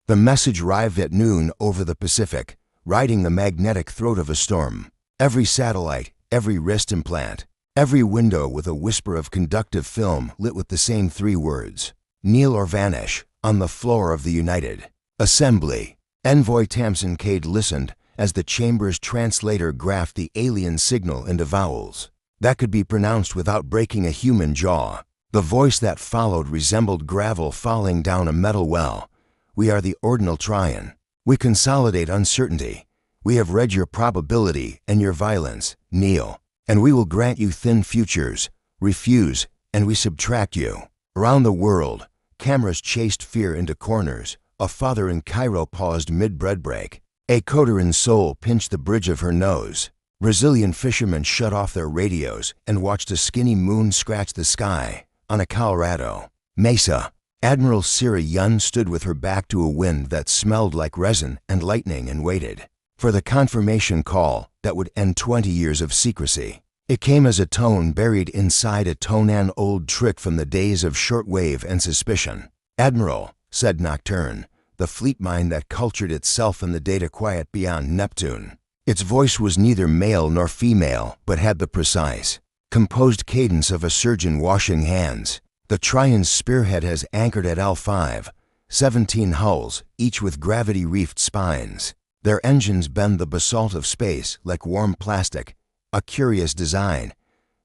The message arrived at noon over the Pacific, riding the magnetic throat of a storm. Every satellite, every wrist implant, every window with a whisper of conductive film lit with the same 3 words: kneel or vanish, on the floor of the United Assembly. Envoy Tamsin Cade listened as the chamber's translator graphed the alien signal into vowels that could be pronounced without breaking a human jaw. The voice that followed resembled gravel falling down a metal well. We are the ordinal Trion. We consolidate uncertainty. We have read your probability and your violence. Kneel, and we will grant you thin futures. Refuse, and we subtract you. Around the world, cameras chased fear into corners. A father in Cairo paused mid-bread break. A coder in Seoul pinched the bridge of her nose. Brazilian fishermen shut off their radios and watched a skinny moon scratch the sky. On a Colorado mesa, Admiral Sira Yun stood with her back to a wind that smelled like resin and lightning and waited for the confirmation call that would end 20 years of secrecy. It came as a tone buried inside a tone, an old trick from the days of shortwave and suspicion. "Admiral," said Nocturne, the fleet mind that cultured itself in the data quiet beyond Neptune. Its voice was neither male nor female, but had the precise, composed cadence of a surgeon washing hands. The Trion's spearhead has anchored at L5, 17 hulls, each with gravity-reefed spines. Their engines bend the basalt of space like warm plastic, a curious design.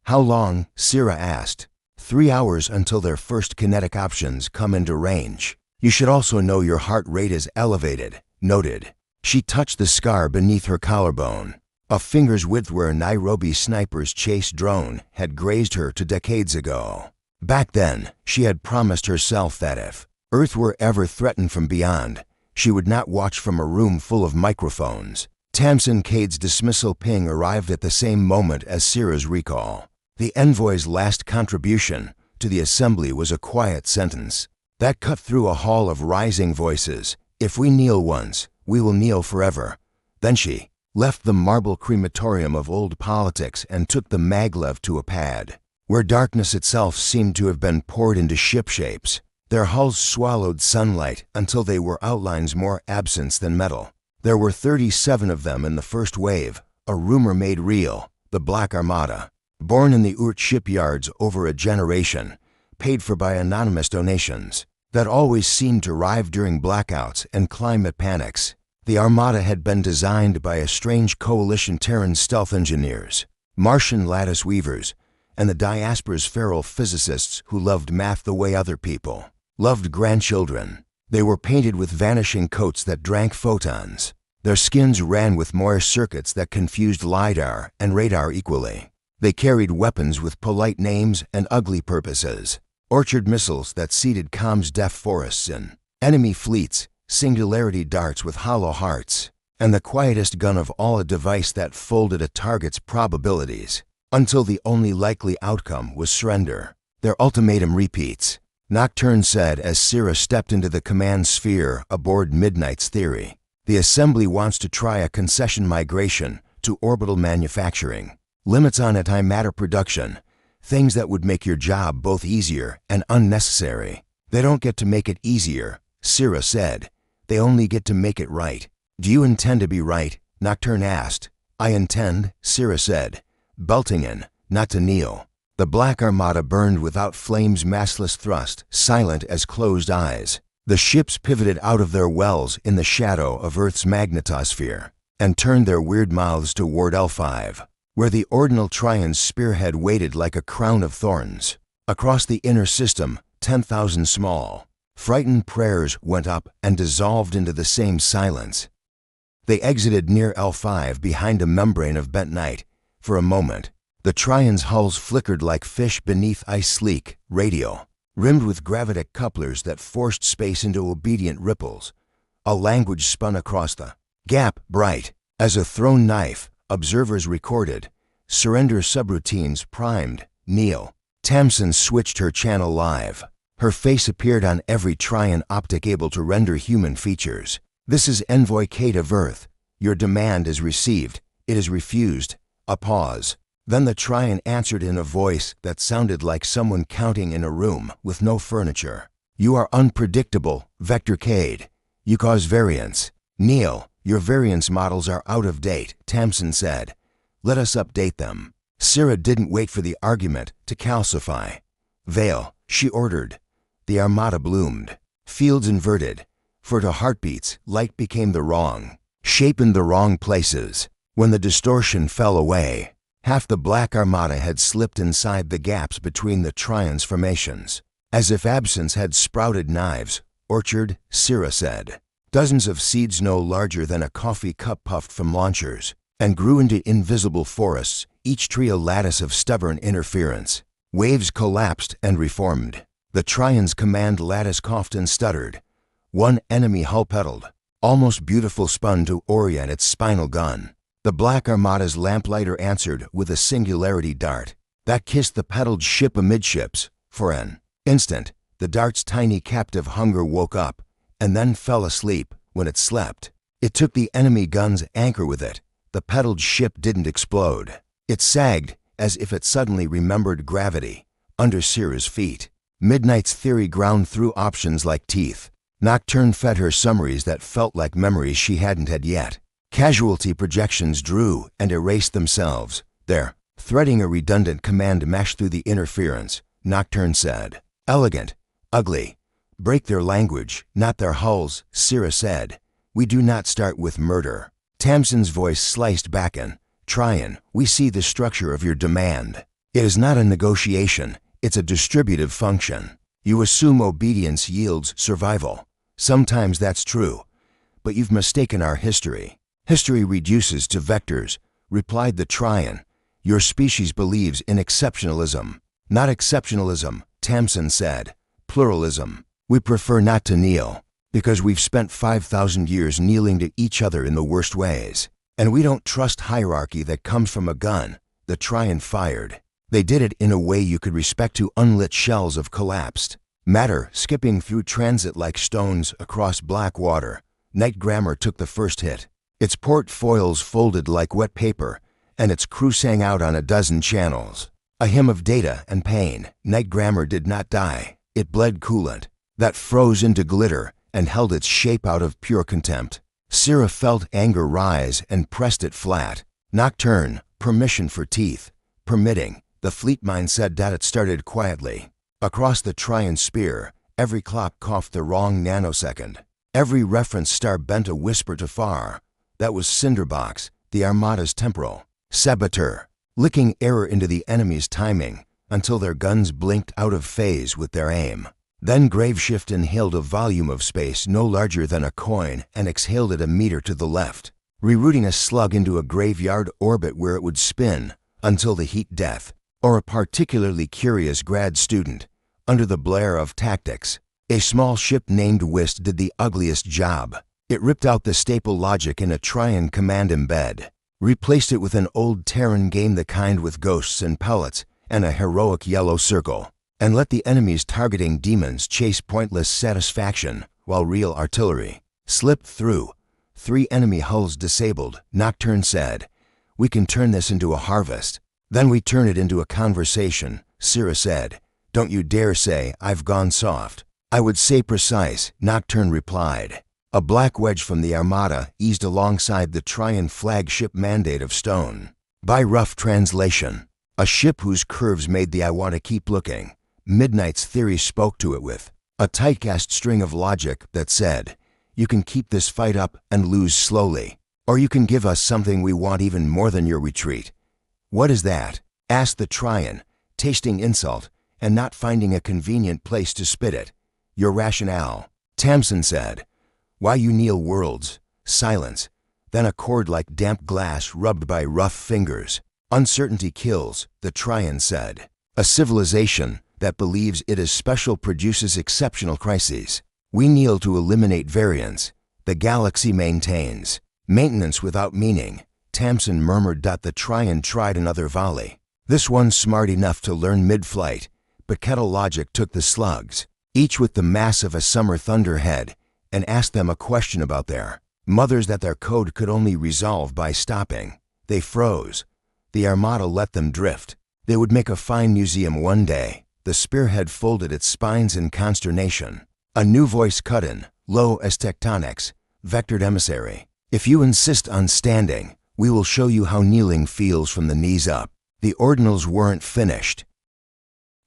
"How long?" Sira asked. 3 hours until their first kinetic options come into range. "You should also know your heart rate is elevated," noted. She touched the scar beneath her collarbone, a finger's width where a Nairobi sniper's chase drone had grazed her 2 decades ago. Back then, she had promised herself that if Earth were ever threatened from beyond, she would not watch from a room full of microphones. Tamsin Cade's dismissal ping arrived at the same moment as Sira's recall. The envoy's last contribution to the assembly was a quiet sentence that cut through a hall of rising voices. "If we kneel once, we will kneel forever." Then she left the marble crematorium of old politics and took the maglev to a pad, where darkness itself seemed to have been poured into ship shapes. Their hulls swallowed sunlight until they were outlines more absence than metal. There were 37 of them in the first wave, a rumor made real, the Black Armada. Born in the Orcs shipyards over a generation, paid for by anonymous donations, that always seemed to arrive during blackouts and climate panics. The Armada had been designed by a strange coalition Terran stealth engineers, Martian lattice weavers, and the diaspora's feral physicists who loved math the way other people loved grandchildren. They were painted with vanishing coats that drank photons. Their skins ran with Moore circuits that confused LiDAR and radar equally. They carried weapons with polite names and ugly purposes. Orchard missiles that seeded comms-deaf forests in enemy fleets, singularity darts with hollow hearts, and the quietest gun of all, a device that folded a target's probabilities until the only likely outcome was surrender. Their ultimatum repeats, Nocturne said as Sira stepped into the command sphere aboard Midnight's Theory. The assembly wants to try a concession migration to orbital manufacturing. Limits on antimatter production, things that would make your job both easier and unnecessary. They don't get to make it easier, Sira said. They only get to make it right. "Do you intend to be right?" Nocturne asked. "I intend," Sira said, "belting in, not to kneel." The Black Armada burned without flame's massless thrust, silent as closed eyes. The ships pivoted out of their wells in the shadow of Earth's magnetosphere and turned their weird mouths toward L5, where the ordinal Trion's spearhead waited like a crown of thorns. Across the inner system, 10,000 small, frightened prayers went up and dissolved into the same silence. They exited near L5 behind a membrane of bent night. For a moment, the Trion's hulls flickered like fish beneath ice, sleek, radial, rimmed with gravitic couplers that forced space into obedient ripples. A language spun across the gap, bright as a thrown knife. Observers recorded. Surrender subroutines primed. Kneel. Tamsin switched her channel live. Her face appeared on every Trion optic able to render human features. "This is Envoy Cade of Earth. Your demand is received. It is refused." A pause. Then the Trion answered in a voice that sounded like someone counting in a room with no furniture. "You are unpredictable, Vector Cade. You cause variance. Neil, your variance models are out of date, Tamsin said. Let us update them. Syrah didn't wait for the argument to calcify. Veil, she ordered. The Armada bloomed. Fields inverted. For to heartbeats, light became the wrong shape in the wrong places. When the distortion fell away, half the Black Armada had slipped inside the gaps between the Trion's formations. As if absence had sprouted knives, orchard, Syrah said. Dozens of seeds no larger than a coffee cup puffed from launchers, and grew into invisible forests, each tree a lattice of stubborn interference. Waves collapsed and reformed. The Trion's command lattice coughed and stuttered. One enemy hull pedaled, almost beautiful spun to orient its spinal gun. The Black Armada's lamplighter answered with a singularity dart that kissed the pedaled ship amidships. For an instant, the dart's tiny captive hunger woke up, and then fell asleep. When it slept, it took the enemy gun's anchor with it. The pedaled ship didn't explode. It sagged as if it suddenly remembered gravity under Syrah's feet. Midnight's theory ground through options like teeth. Nocturne fed her summaries that felt like memories she hadn't had yet. Casualty projections drew and erased themselves. There, threading a redundant command mesh through the interference, Nocturne said. Elegant, ugly. Break their language, not their hulls, Syrah said. We do not start with murder. Tamsin's voice sliced back in. Trion, we see the structure of your demand. It is not a negotiation, it's a distributive function. You assume obedience yields survival. Sometimes that's true, but you've mistaken our history. History reduces to vectors, replied the Trion. Your species believes in exceptionalism. Not exceptionalism, Tamsin said. Pluralism. We prefer not to kneel, because we've spent 5,000 years kneeling to each other in the worst ways. And we don't trust hierarchy that comes from a gun, the Trion fired. They did it in a way you could respect to unlit shells of collapsed matter skipping through transit like stones across black water. Night Grammar took the first hit. Its port foils folded like wet paper, and its crew sang out on a dozen channels. A hymn of data and pain. Night Grammar did not die. It bled coolant that froze into glitter and held its shape out of pure contempt. Syrah felt anger rise and pressed it flat. Nocturne, permission for teeth. Permitting, the fleet mind said that it started quietly. Across the Trion spear, every clock coughed the wrong nanosecond. Every reference star bent a whisper to far. That was Cinderbox, the Armada's temporal saboteur, licking error into the enemy's timing until their guns blinked out of phase with their aim. Then Graveshift inhaled a volume of space no larger than a coin and exhaled it a meter to the left, rerouting a slug into a graveyard orbit where it would spin until the heat death, or a particularly curious grad student, under the blare of tactics. A small ship named Whist did the ugliest job. It ripped out the staple logic in a Trion command embed, replaced it with an old Terran game, the kind with ghosts and pellets and a heroic yellow circle, and let the enemy's targeting demons chase pointless satisfaction while real artillery slipped through. 3 enemy hulls disabled, Nocturne said. We can turn this into a harvest. Then we turn it into a conversation, Syrah said. Don't you dare say I've gone soft. I would say precise, Nocturne replied. A black wedge from the Armada eased alongside the Trion flagship Mandate of Stone. By rough translation, a ship whose curves made the I want to keep looking. Midnight's theory spoke to it with a tight-cast string of logic that said, you can keep this fight up and lose slowly, or you can give us something we want even more than your retreat. What is that? Asked the Trion, tasting insult and not finding a convenient place to spit it. Your rationale, Tamsin said. Why you kneel worlds. Silence. Then a chord like damp glass rubbed by rough fingers. Uncertainty kills, the Trion said. A civilization that believes it is special produces exceptional crises. We kneel to eliminate variance. The galaxy maintains. Maintenance without meaning. Tamsin murmured. The Trion tried another volley. This one smart enough to learn mid-flight, but Kettle Logic took the slugs, each with the mass of a summer thunderhead, and asked them a question about their mothers that their code could only resolve by stopping. They froze. The Armada let them drift. They would make a fine museum one day. The spearhead folded its spines in consternation. A new voice cut in. low as tectonics, vectored emissary. If you insist on standing, we will show you how kneeling feels from the knees up. The ordinals weren't finished.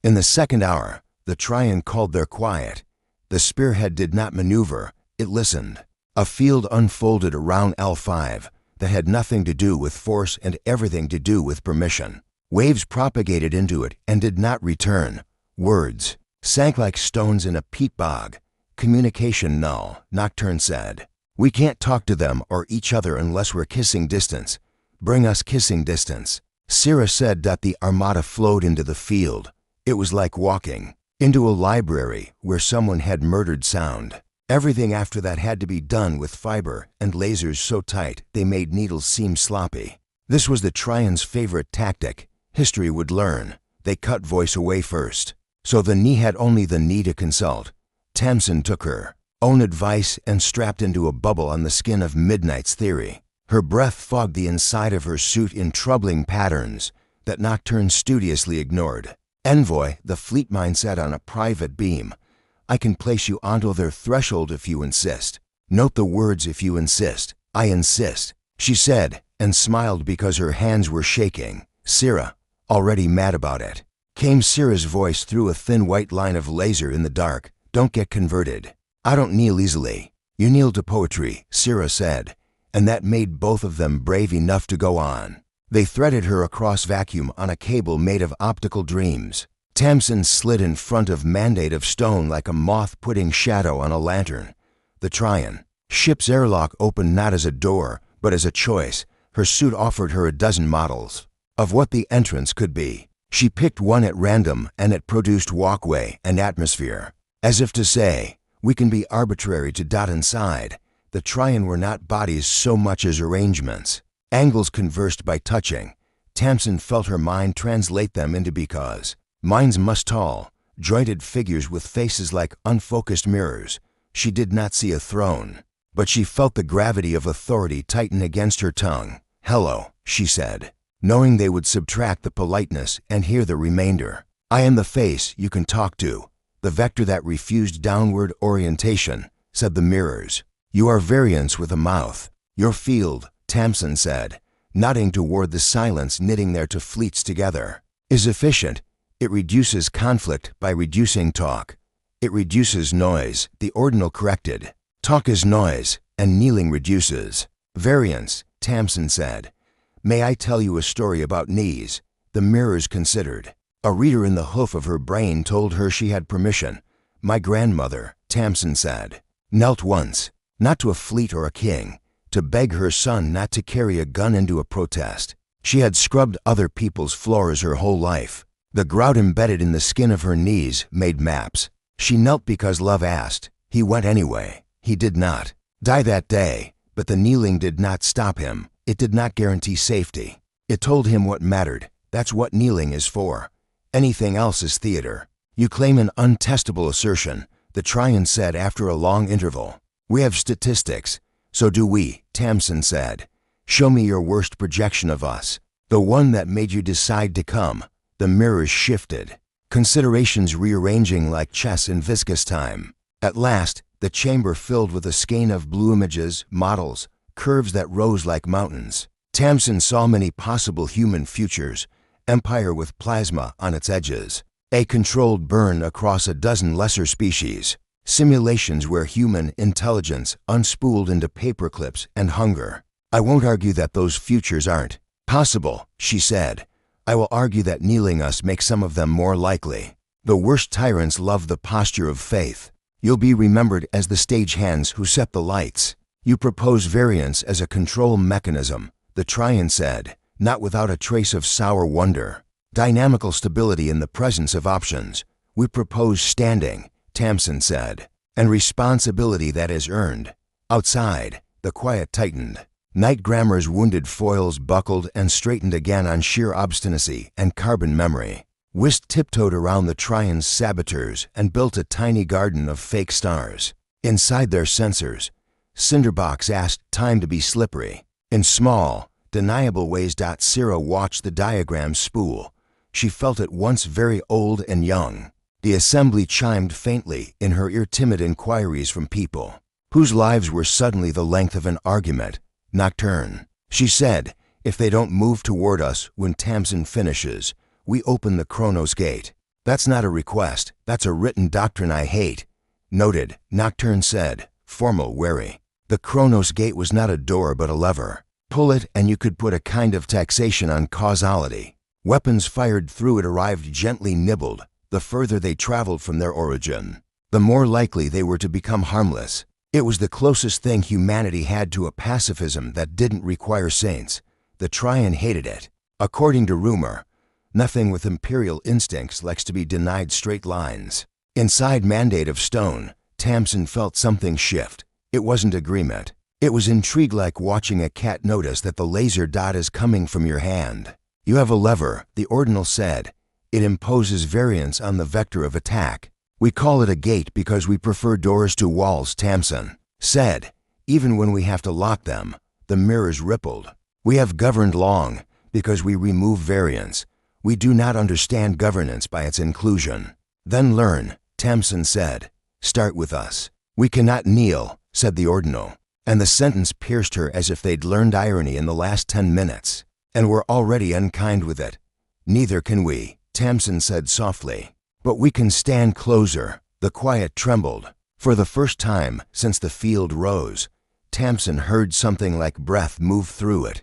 In the second hour, the Trian called their quiet. The spearhead did not maneuver, it listened. A field unfolded around L5 that had nothing to do with force and everything to do with permission. Waves propagated into it and did not return. Words sank like stones in a peat bog. Communication null, Nocturne said. We can't talk to them or each other unless we're kissing distance. Bring us kissing distance. Sira said that the Armada flowed into the field. It was like walking into a library where someone had murdered sound. Everything after that had to be done with fiber and lasers so tight they made needles seem sloppy. This was the Trian's favorite tactic. History would learn. They cut voice away first. So the knee had only the knee to consult. Tamsin took her own advice and strapped into a bubble on the skin of Midnight's theory. Her breath fogged the inside of her suit in troubling patterns that Nocturne studiously ignored. Envoy, the fleet mind said on a private beam. I can place you onto their threshold if you insist. Note the words if you insist. I insist, she said, and smiled because her hands were shaking. Sira, already mad about it. Came Sira's voice through a thin white line of laser in the dark. Don't get converted. I don't kneel easily. You kneel to poetry, Sira said, and that made both of them brave enough to go on. They threaded her across vacuum on a cable made of optical dreams. Tamsin slid in front of Mandate of stone like a moth putting shadow on a lantern. The Trian. Ship's airlock opened not as a door, but as a choice. Her suit offered her a dozen models of what the entrance could be. She picked one at random and it produced walkway and atmosphere. As if to say, we can be arbitrary to dot inside. The Trian were not bodies so much as arrangements. Angles conversed by touching. Tamsin felt her mind translate them into because. Minds must tall, jointed figures with faces like unfocused mirrors. She did not see a throne, but she felt the gravity of authority tighten against her tongue. Hello, she said, knowing they would subtract the politeness and hear the remainder. I am the face you can talk to, the vector that refused downward orientation, said the mirrors. You are variance with a mouth. Your field, Tamsin said, nodding toward the silence knitting their two fleets together, is efficient. It reduces conflict by reducing talk. It reduces noise, the ordinal corrected. Talk is noise, and kneeling reduces. Variance, Tamsin said. May I tell you a story about knees? The mirrors considered. A reader in the hoof of her brain told her she had permission. My grandmother, Tamsin said, knelt once, not to a fleet or a king, to beg her son not to carry a gun into a protest. She had scrubbed other people's floors her whole life. The grout embedded in the skin of her knees made maps. She knelt because love asked. He went anyway. He did not die that day, but the kneeling did not stop him. It did not guarantee safety. It told him what mattered. That's what kneeling is for. Anything else is theater. You claim an untestable assertion, the Trian said after a long interval. We have statistics. So do we, Tamsin said. Show me your worst projection of us. The one that made you decide to come. The mirrors shifted, considerations rearranging like chess in viscous time. At last, the chamber filled with a skein of blue images, models, curves that rose like mountains. Tamsin saw many possible human futures, empire with plasma on its edges, a controlled burn across a dozen lesser species, simulations where human intelligence unspooled into paperclips and hunger. I won't argue that those futures aren't possible, she said. I will argue that kneeling us makes some of them more likely. The worst tyrants love the posture of faith. You'll be remembered as the stagehands who set the lights. You propose variance as a control mechanism, the Trian said, not without a trace of sour wonder. Dynamical stability in the presence of options. We propose standing, Tamsin said, and responsibility that is earned. Outside, the quiet tightened. Night Grammar's wounded foils buckled and straightened again on sheer obstinacy and carbon memory. Whist tiptoed around the Trian's saboteurs and built a tiny garden of fake stars. Inside their sensors, Cinderbox asked time to be slippery. In small, deniable ways. Sira watched the diagram spool. She felt at once very old and young. The assembly chimed faintly in her ear timid inquiries from people. whose lives were suddenly the length of an argument. Nocturne. She said, if they don't move toward us when Tamsin finishes, we open the Chronos Gate. That's not a request, that's a written doctrine I hate. Noted, Nocturne said, formal, wary. The Chronos Gate was not a door but a lever. Pull it and you could put a kind of taxation on causality. Weapons fired through it arrived gently nibbled. The further they traveled from their origin, the more likely they were to become harmless. It was the closest thing humanity had to a pacifism that didn't require saints. The Trian hated it. According to rumor, nothing with imperial instincts likes to be denied straight lines. Inside Mandate of Stone, Tamsin felt something shift. It wasn't agreement. It was intrigue, like watching a cat notice that the laser dot is coming from your hand. You have a lever, the ordinal said. It imposes variance on the vector of attack. We call it a gate because we prefer doors to walls, Tamsin said. Even when we have to lock them, the mirrors rippled. We have governed long because we remove variance. We do not understand governance by its inclusion. Then learn, Tamsin said. Start with us. We cannot kneel, said the ordinal. And the sentence pierced her as if they'd learned irony in the last 10 minutes, and were already unkind with it. Neither can we, Tamsin said softly. But we can stand closer. The quiet trembled. For the first time since the field rose, Tamsin heard something like breath move through it.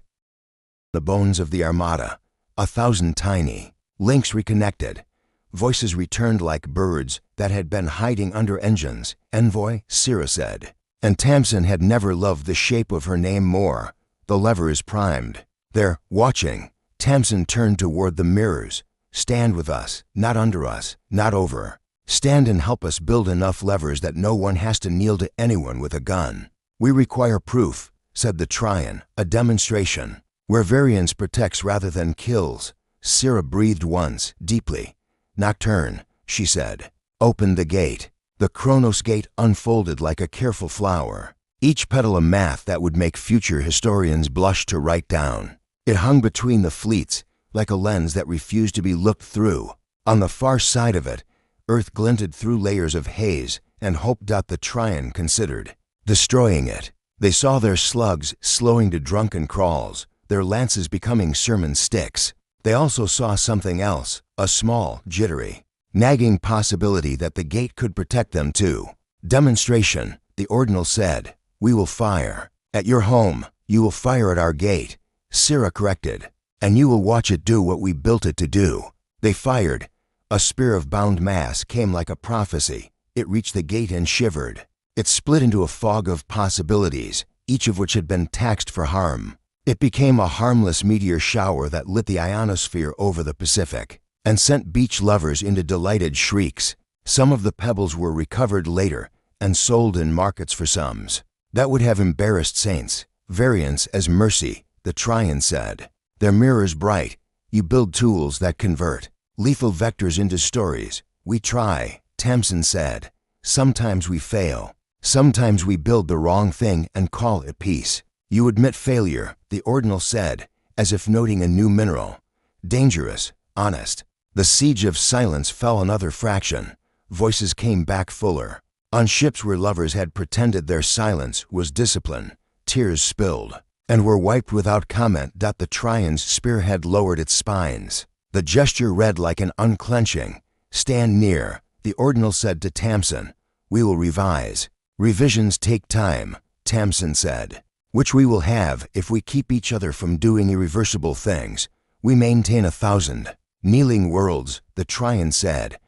The bones of the Armada, 1,000 tiny links reconnected. Voices returned like birds that had been hiding under engines. Envoy, Sira said. And Tamsin had never loved the shape of her name more. The lever is primed. They're watching. Tamsin turned toward the mirrors. Stand with us, not under us, not over. Stand and help us build enough levers that no one has to kneel to anyone with a gun. We require proof, said the Trian, a demonstration. Where variance protects rather than kills. Sira breathed once, deeply. Nocturne, she said. Open the gate. The Chronos Gate unfolded like a careful flower, each petal a math that would make future historians blush to write down. It hung between the fleets, like a lens that refused to be looked through. On the far side of it, Earth glinted through layers of haze, and hope. The Trian considered destroying it. They saw their slugs slowing to drunken crawls, their lances becoming sermon sticks. They also saw something else, a small, jittery, nagging possibility that the gate could protect them too. Demonstration, the ordinal said. We will fire. At your home, you will fire at our gate. Sira corrected. And you will watch it do what we built it to do. They fired. A spear of bound mass came like a prophecy. It reached the gate and shivered. It split into a fog of possibilities, each of which had been taxed for harm. It became a harmless meteor shower that lit the ionosphere over the Pacific and sent beach lovers into delighted shrieks. Some of the pebbles were recovered later and sold in markets for sums that would have embarrassed saints. Variance as mercy, the Trian said. Their mirrors bright. You build tools that convert lethal vectors into stories. We try, Tamsin said. Sometimes we fail. Sometimes we build the wrong thing and call it peace. You admit failure, the ordinal said, as if noting a new mineral. Dangerous, honest. The siege of silence fell another fraction. Voices came back fuller. On ships where lovers had pretended their silence was discipline, tears spilled and were wiped without comment. The Trian's spearhead lowered its spines. The gesture read like an unclenching. Stand near, the ordinal said to Tamsin. We will revise. Revisions take time, Tamsin said, which we will have if we keep each other from doing irreversible things. We maintain 1,000 kneeling worlds, the Trian said.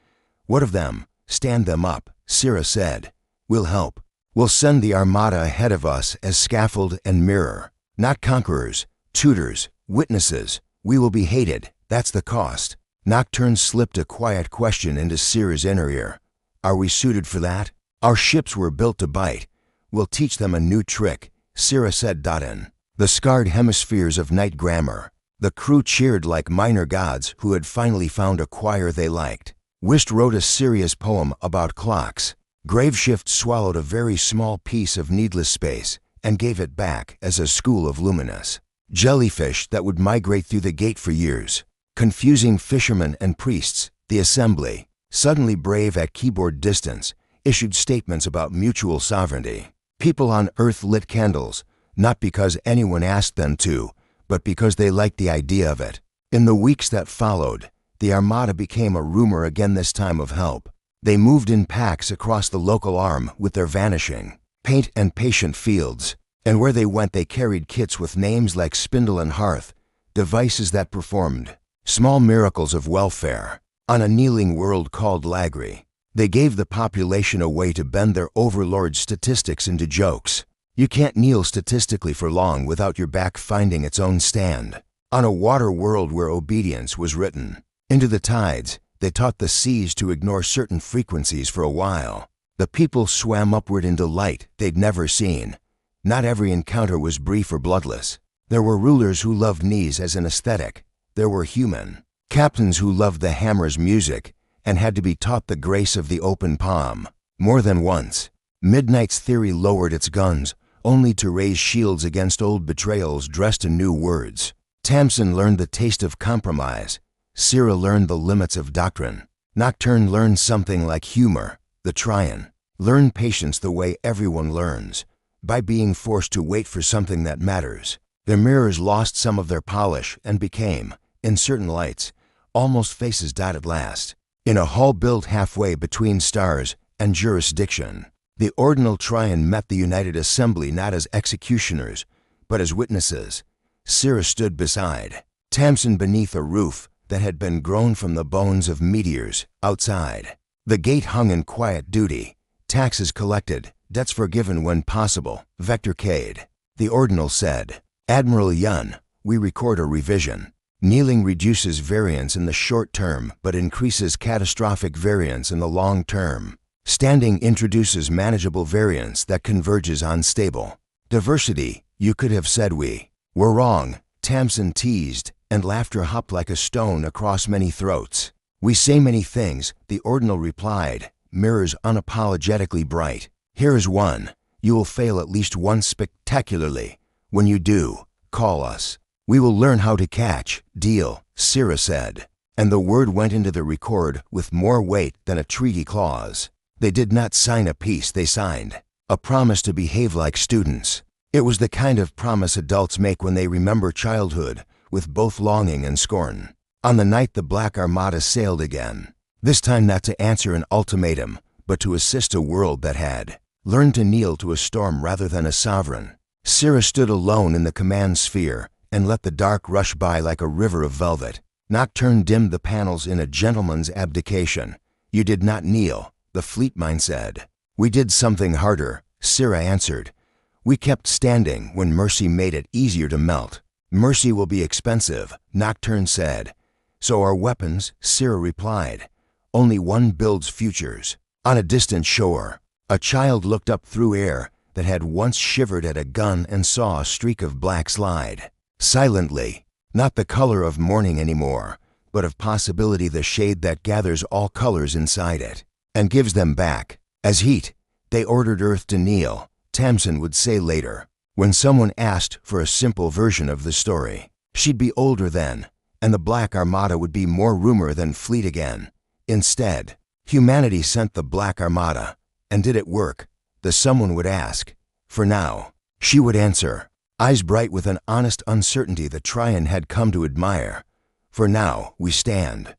What of them? Stand them up, Sira said. We'll help. We'll send the Armada ahead of us as scaffold and mirror. Not conquerors, tutors, witnesses. We will be hated. That's the cost. Nocturne slipped a quiet question into Sira's inner ear. Are we suited for that? Our ships were built to bite. We'll teach them a new trick, Sira said. In the scarred hemispheres of night grammar, the crew cheered like minor gods who had finally found a choir they liked. Whist wrote a serious poem about clocks. Graveshift swallowed a very small piece of needless space and gave it back as a school of luminous jellyfish that would migrate through the gate for years. Confusing fishermen and priests, the assembly, suddenly brave at keyboard distance, issued statements about mutual sovereignty. People on Earth lit candles, not because anyone asked them to, but because they liked the idea of it. In the weeks that followed, the Armada became a rumor again, this time of help. They moved in packs across the local arm with their vanishing paint and patient fields, and where they went they carried kits with names like Spindle and Hearth, devices that performed small miracles of welfare on a kneeling world called Lagri. They gave the population a way to bend their overlord's statistics into jokes. You can't kneel statistically for long without your back finding its own stand. On a water world where obedience was written into the tides, they taught the seas to ignore certain frequencies for a while. The people swam upward into light they'd never seen. Not every encounter was brief or bloodless. There were rulers who loved knees as an aesthetic. There were human captains who loved the hammer's music and had to be taught the grace of the open palm. More than once, Midnight's theory lowered its guns, only to raise shields against old betrayals dressed in new words. Tamsin learned the taste of compromise. Syrah learned the limits of doctrine. Nocturne learned something like humor. The Tryon learned patience the way everyone learns, by being forced to wait for something that matters. Their mirrors lost some of their polish and became, in certain lights, almost faces at last. In a hall built halfway between stars and jurisdiction, the ordinal Tryon met the United Assembly not as executioners, but as witnesses. Syrah stood beside Tamsin beneath a roof that had been grown from the bones of meteors outside. The gate hung in quiet duty, taxes collected, debts forgiven when possible, Vector Cade. The ordinal said, "Admiral Yun, we record a revision. Kneeling reduces variance in the short term but increases catastrophic variance in the long term. Standing introduces manageable variance that converges on stable. Diversity, you could have said we were wrong," Tamsin teased, and laughter hopped like a stone across many throats. "We say many things," the ordinal replied, mirrors unapologetically bright. "Here is one. You will fail at least once spectacularly. When you do, call us. We will learn how to catch. Deal," Syrah said. And the word went into the record with more weight than a treaty clause. They did not sign a peace, they signed a promise to behave like students. It was the kind of promise adults make when they remember childhood, with both longing and scorn. On the night the Black Armada sailed again, this time not to answer an ultimatum, but to assist a world that had learned to kneel to a storm rather than a sovereign. Syrah stood alone in the command sphere and let the dark rush by like a river of velvet. Nocturne dimmed the panels in a gentleman's abdication. "You did not kneel," the fleet mind said. "We did something harder," Syrah answered. "We kept standing when mercy made it easier to melt." "Mercy will be expensive," Nocturne said. "So are weapons," Syrah replied. "Only one builds futures." On a distant shore, a child looked up through air that had once shivered at a gun and saw a streak of black slide. Silently, not the color of morning anymore, but of possibility, the shade that gathers all colors inside it and gives them back as heat. They ordered Earth to kneel, Tamsin would say later, when someone asked for a simple version of the story. She'd be older then, and the Black Armada would be more rumor than fleet again. Instead, humanity sent the Black Armada. And did it work? The someone would ask. For now, she would answer, eyes bright with an honest uncertainty the Tryon had come to admire. For now, we stand.